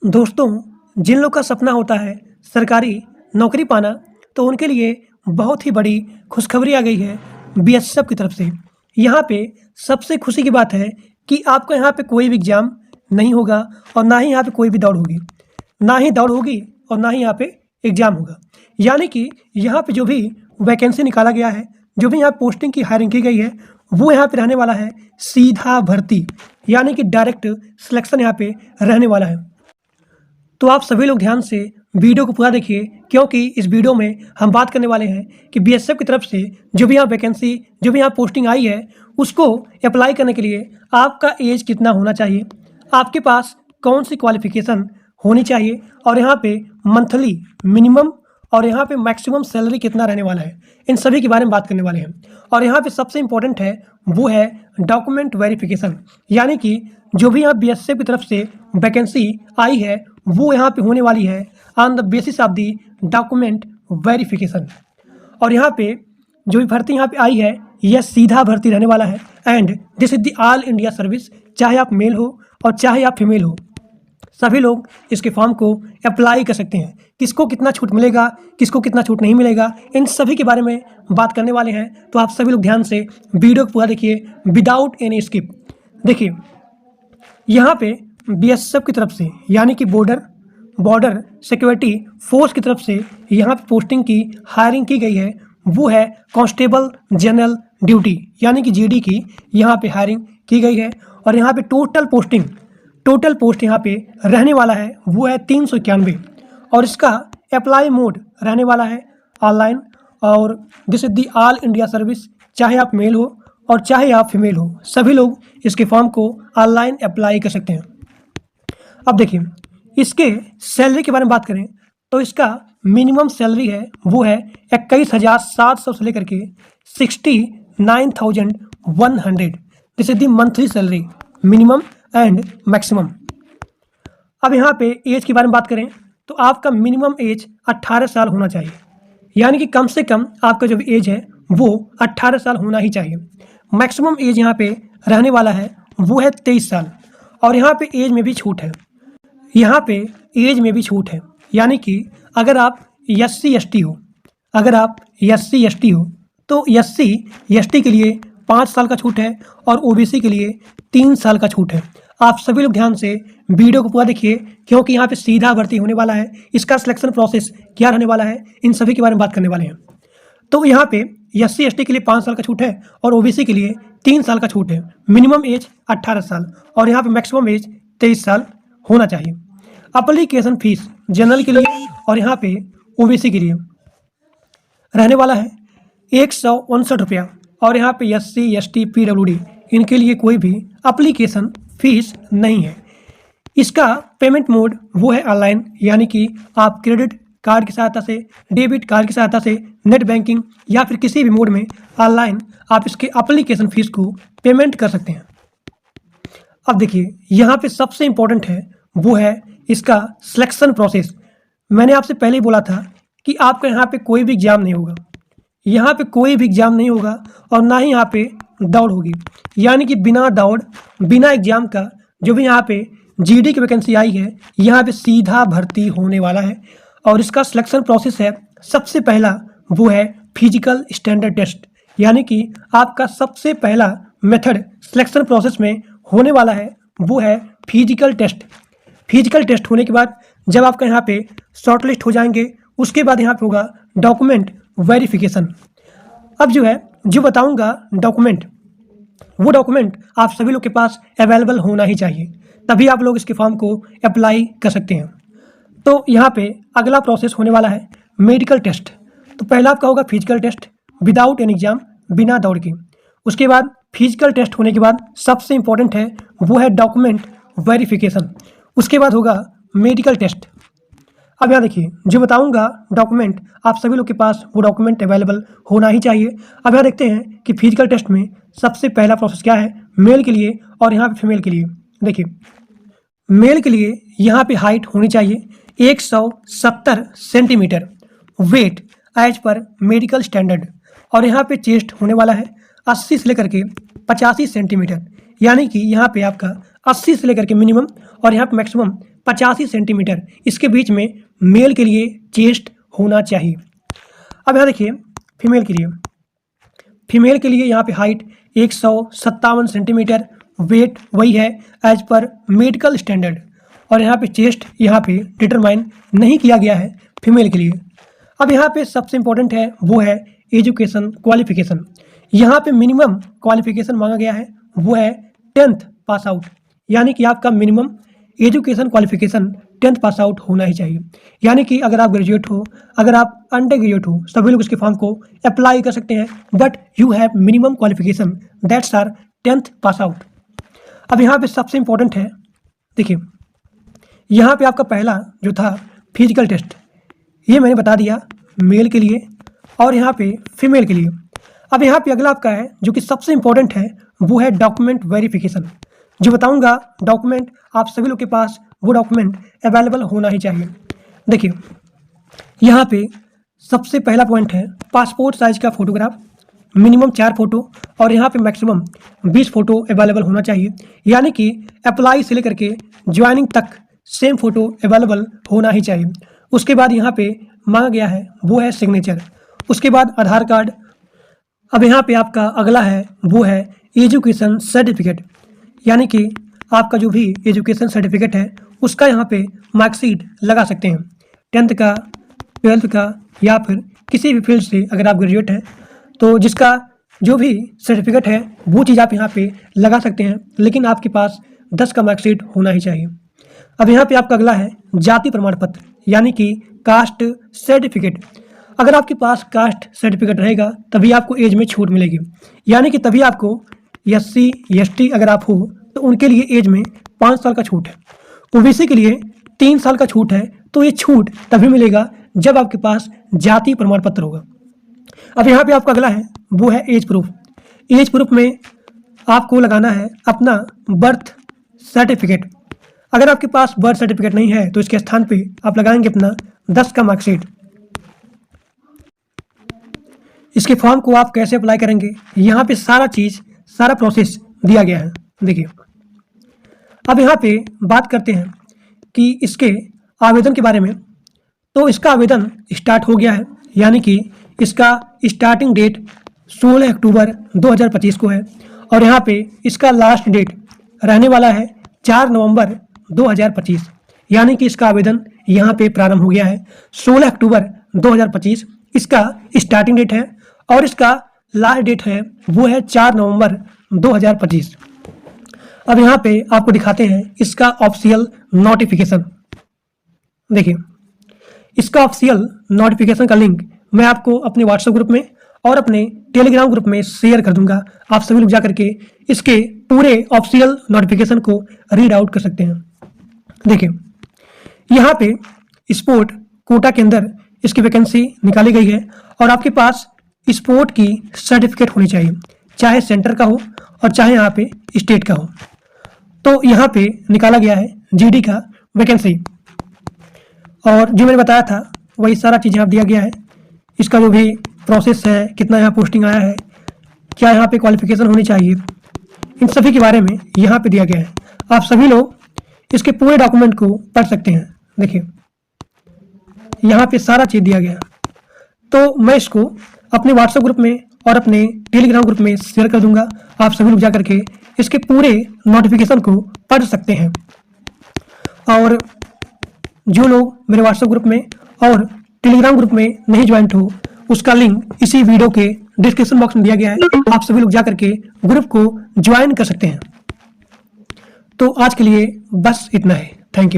दोस्तों, जिन लोग का सपना होता है सरकारी नौकरी पाना, तो उनके लिए बहुत ही बड़ी खुशखबरी आ गई है बीएसएफ की तरफ से। यहाँ पे सबसे खुशी की बात है कि आपका यहाँ पे कोई भी एग्ज़ाम नहीं होगा और ना ही यहाँ पे कोई भी दौड़ होगी। ना ही दौड़ होगी और ना ही यहाँ पे एग्ज़ाम होगा। यानी कि यहाँ पे जो भी वैकेंसी निकाला गया है, जो भी यहाँ पोस्टिंग की हायरिंग की गई है, वो यहाँ पे रहने वाला है सीधा भर्ती, यानी कि डायरेक्ट सिलेक्शन यहाँ पे रहने वाला है। तो आप सभी लोग ध्यान से वीडियो को पूरा देखिए, क्योंकि इस वीडियो में हम बात करने वाले हैं कि बीएसएफ की तरफ से जो भी यहाँ वैकेंसी, जो भी यहाँ पोस्टिंग आई है, उसको अप्लाई करने के लिए आपका एज कितना होना चाहिए, आपके पास कौन सी क्वालिफिकेशन होनी चाहिए, और यहाँ पे मंथली मिनिमम और यहाँ पे मैक्सिमम सैलरी कितना रहने वाला है, इन सभी के बारे में बात करने वाले हैं। और यहाँ पे सबसे इम्पोर्टेंट है वो है डॉक्यूमेंट वेरिफिकेशन, यानी कि जो भी यहाँ बीएसएफ की तरफ से वैकेंसी आई है वो यहाँ पे होने वाली है on the basis of the document verification. और यहाँ पे जो भी भर्ती यहाँ पे आई है यह सीधा भर्ती रहने वाला है and this is the all India service. चाहे आप मेल हो और चाहे आप फीमेल हो, सभी लोग इसके फॉर्म को अप्लाई कर सकते हैं। किसको कितना छूट मिलेगा, किसको कितना छूट नहीं मिलेगा, इन सभी के बारे में बात करने वाले हैं। तो आप सभी लोग ध्यान से वीडियो को पूरा देखिए विदाउट एनी स्किप। देखिए, यहाँ पे बीएसएफ की तरफ से यानी कि बॉर्डर सिक्योरिटी फोर्स की तरफ से यहाँ पे पोस्टिंग की हायरिंग की गई है, वो है कांस्टेबल जनरल ड्यूटी, यानी कि जीडी की यहाँ पे हायरिंग की गई है। और यहाँ पे टोटल पोस्ट यहाँ पे रहने वाला है वो है 391। और इसका अप्लाई मोड रहने वाला है ऑनलाइन, और this is the all India service. चाहे आप मेल हो और चाहे आप फीमेल हो, सभी लोग इसके फॉर्म को ऑनलाइन अप्लाई कर सकते हैं। अब देखिए, इसके सैलरी के बारे में बात करें तो इसका मिनिमम सैलरी है वो है 21,700 से लेकर के 69,100। This is the monthly salary, minimum and maximum. अब यहाँ पे एज के बारे में बात करें तो आपका मिनिमम एज 18 साल होना चाहिए, यानी कि कम से कम आपका जो एज है वो 18 साल होना ही चाहिए। मैक्सिमम एज यहाँ पे रहने वाला है वो है 23 साल। और यहाँ पे एज में भी छूट है, यहाँ पे एज में भी छूट है, यानी कि अगर आप SC ST हो, तो SC ST के लिए 5 साल का छूट है और OBC के लिए 3 साल का छूट है। आप सभी लोग ध्यान से वीडियो को पूरा देखिए, क्योंकि यहाँ पे सीधा भर्ती होने वाला है। इसका सिलेक्शन प्रोसेस क्या रहने वाला है, इन सभी के बारे में बात करने वाले हैं। तो यहाँ पे SC ST के लिए 5 साल का छूट है और OBC के लिए 3 साल का छूट है। मिनिमम एज 18 साल और यहाँ पे मैक्सिमम एज 23 साल होना चाहिए। अप्लीकेशन फीस जनरल के लिए और यहाँ पे OBC के लिए रहने वाला है 159 रुपया। और यहाँ पे SC ST PWD इनके लिए कोई भी एप्लीकेशन फीस नहीं है। इसका पेमेंट मोड वो है ऑनलाइन, यानी कि आप क्रेडिट कार्ड की सहायता से, डेबिट कार्ड की सहायता से, नेट बैंकिंग या फिर किसी भी मोड में ऑनलाइन आप इसके एप्लीकेशन फीस को पेमेंट कर सकते हैं। अब देखिए, यहाँ पे सबसे इम्पोर्टेंट है वो है इसका सिलेक्शन प्रोसेस। मैंने आपसे पहले ही बोला था कि आपका यहाँ पे कोई भी एग्ज़ाम नहीं होगा, यहाँ पे कोई भी एग्ज़ाम नहीं होगा और ना ही यहाँ पे दौड़ होगी, यानी कि बिना दौड़ बिना एग्ज़ाम का जो भी यहाँ पे जीडी की वैकेंसी आई है, यहाँ पे सीधा भर्ती होने वाला है। और इसका सिलेक्शन प्रोसेस है, सबसे पहला वो है फिजिकल स्टैंडर्ड टेस्ट, यानी कि आपका सबसे पहला मेथड सिलेक्शन प्रोसेस में होने वाला है वो है फिजिकल टेस्ट। फिजिकल टेस्ट होने के बाद जब आपका यहाँ पे शॉर्टलिस्ट हो जाएंगे, उसके बाद यहाँ पे होगा डॉक्यूमेंट वेरिफिकेशन। अब जो बताऊँगा डॉक्यूमेंट, वो डॉक्यूमेंट आप सभी लोग के पास अवेलेबल होना ही चाहिए, तभी आप लोग इसके फॉर्म को अप्लाई कर सकते हैं। तो यहाँ पे अगला प्रोसेस होने वाला है मेडिकल टेस्ट। तो पहला आपका होगा physical test without an exam, बिना दौड़ के। उसके बाद फिजिकल टेस्ट होने के बाद सबसे इम्पोर्टेंट है वो है डॉक्यूमेंट वेरिफिकेशन। उसके बाद होगा मेडिकल टेस्ट। अब यहाँ देखिए, जो बताऊँगा डॉक्यूमेंट आप सभी लोग के पास वो डॉक्यूमेंट अवेलेबल होना ही चाहिए। अब यहाँ देखते हैं कि फिजिकल टेस्ट में सबसे पहला प्रोसेस क्या है मेल के लिए और यहाँ पे फीमेल के लिए। देखिए, मेल के लिए यहाँ पे हाइट होनी चाहिए 170 सेंटीमीटर, वेट एज पर मेडिकल स्टैंडर्ड। और यहाँ पे चेस्ट होने वाला है 80 से लेकर के 85 सेंटीमीटर, यानी कि यहाँ पे आपका 80 से लेकर के मिनिमम और यहाँ पे मैक्सिमम 85 सेंटीमीटर इसके बीच में मेल के लिए चेस्ट होना चाहिए। अब यहाँ देखिए फीमेल के लिए यहाँ पे हाइट 157 सेंटीमीटर, वेट वही है एज पर मेडिकल स्टैंडर्ड, और यहाँ पे चेस्ट यहाँ पे डिटरमाइन नहीं किया गया है फीमेल के लिए। अब यहाँ पे सबसे इम्पोर्टेंट है वो है एजुकेशन क्वालिफिकेशन। यहाँ पे मिनिमम क्वालिफिकेशन मांगा गया है वो है 10th पास आउट, यानी कि आपका minimum education qualification 10th pass out होना ही चाहिए। यानी कि अगर आप ग्रेजुएट हो, अगर आप अंडर ग्रेजुएट हो, सभी लोग इसके फॉर्म को अप्लाई कर सकते हैं, but you have minimum qualification that's are 10th pass out. अब यहाँ पे सबसे इम्पोर्टेंट है, देखिए यहाँ पे आपका पहला जो था फिजिकल टेस्ट, ये मैंने बता दिया मेल के लिए और यहाँ पे फीमेल के लिए। अब यहाँ पे अगला आपका है जो कि सबसे इम्पोर्टेंट है वो है डॉक्यूमेंट वेरिफिकेशन। जो बताऊंगा डॉक्यूमेंट आप सभी लोग के पास वो डॉक्यूमेंट अवेलेबल होना ही चाहिए। देखिए यहाँ पे सबसे पहला पॉइंट है पासपोर्ट साइज का फोटोग्राफ, मिनिमम 4 फोटो और यहाँ पे मैक्सिमम 20 फोटो अवेलेबल होना चाहिए। यानी कि अप्लाई से लेकर के ज्वाइनिंग तक सेम फोटो अवेलेबल होना ही चाहिए। उसके बाद यहाँ पे मांगा गया है वो है सिग्नेचर, उसके बाद आधार कार्ड। अब यहाँ पे आपका अगला है वो है एजुकेशन सर्टिफिकेट, यानी कि आपका जो भी एजुकेशन सर्टिफिकेट है उसका यहाँ पे मार्कशीट लगा सकते हैं, 10th का, 12th का, या फिर किसी भी फील्ड से अगर आप ग्रेजुएट हैं तो जिसका जो भी सर्टिफिकेट है वो चीज़ आप यहाँ पे लगा सकते हैं, लेकिन आपके पास 10 का मार्कशीट होना ही चाहिए। अब यहाँ पे आपका अगला है जाति प्रमाण पत्र, यानी कि कास्ट सर्टिफिकेट। अगर आपके पास कास्ट सर्टिफिकेट रहेगा तभी आपको एज में छूट मिलेगी, यानी कि तभी आपको SC ST अगर आप हो तो उनके लिए एज में 5 साल का छूट है। OBC के लिए 3 साल का छूट है, तो ये छूट तभी मिलेगा जब आपके पास जाति प्रमाण पत्र होगा। अब यहाँ पे आपका अगला है वो है एज प्रूफ। एज प्रूफ में आपको लगाना है अपना बर्थ सर्टिफिकेट। अगर आपके पास बर्थ सर्टिफिकेट नहीं है तो इसके स्थान पे आप लगाएंगे अपना 10 का मार्कशीट। इसके फॉर्म को आप कैसे अप्लाई करेंगे, यहाँ पे सारा प्रोसेस दिया गया है। देखिए अब यहाँ पे बात करते हैं कि इसके आवेदन के बारे में। तो इसका आवेदन स्टार्ट हो गया है, यानी कि इसका स्टार्टिंग डेट 16 अक्टूबर 2025 को है और यहाँ पे इसका लास्ट डेट रहने वाला है 4 नवंबर 2025, यानी कि इसका आवेदन यहाँ पे प्रारंभ हो गया है। 16 अक्टूबर 2025 इसका स्टार्टिंग डेट है और इसका लास्ट डेट है वो है 4 नवंबर 2025। अब यहाँ पे आपको दिखाते हैं इसका ऑफिशियल नोटिफिकेशन। देखिए इसका ऑफिशियल नोटिफिकेशन का लिंक मैं आपको अपने व्हाट्सएप ग्रुप में और अपने टेलीग्राम ग्रुप में शेयर कर दूंगा। आप सभी लोग जा करके इसके पूरे ऑफिशियल नोटिफिकेशन को रीड आउट कर सकते हैं। देखिए यहाँ पे स्पोर्ट कोटा के अंदर इसकी वैकेंसी निकाली गई है और आपके पास स्पोर्ट की सर्टिफिकेट होनी चाहिए, चाहे सेंटर का हो और चाहे यहाँ पे स्टेट का हो। तो यहाँ पे निकाला गया है GD का वैकेंसी और जो मैंने बताया था वही सारा चीज़ यहाँ दिया गया है। इसका जो भी प्रोसेस है, कितना यहाँ पोस्टिंग आया है, क्या यहाँ पे क्वालिफिकेशन होनी चाहिए, इन सभी के बारे में यहाँ पे दिया गया है। आप सभी लोग इसके पूरे डॉक्यूमेंट को पढ़ सकते हैं। देखिए यहाँ पे सारा चीज़ दिया गया है। तो मैं इसको अपने व्हाट्सएप ग्रुप में और अपने टेलीग्राम ग्रुप में शेयर कर दूंगा। आप सभी लोग जा करके इसके पूरे नोटिफिकेशन को पढ़ सकते हैं। और जो लोग मेरे व्हाट्सएप ग्रुप में और टेलीग्राम ग्रुप में नहीं ज्वाइंट हो उसका लिंक इसी वीडियो के डिस्क्रिप्शन बॉक्स में दिया गया है। आप सभी लोग जा करके ग्रुप को ज्वाइन कर सकते हैं। तो आज के लिए बस इतना है। Thank you.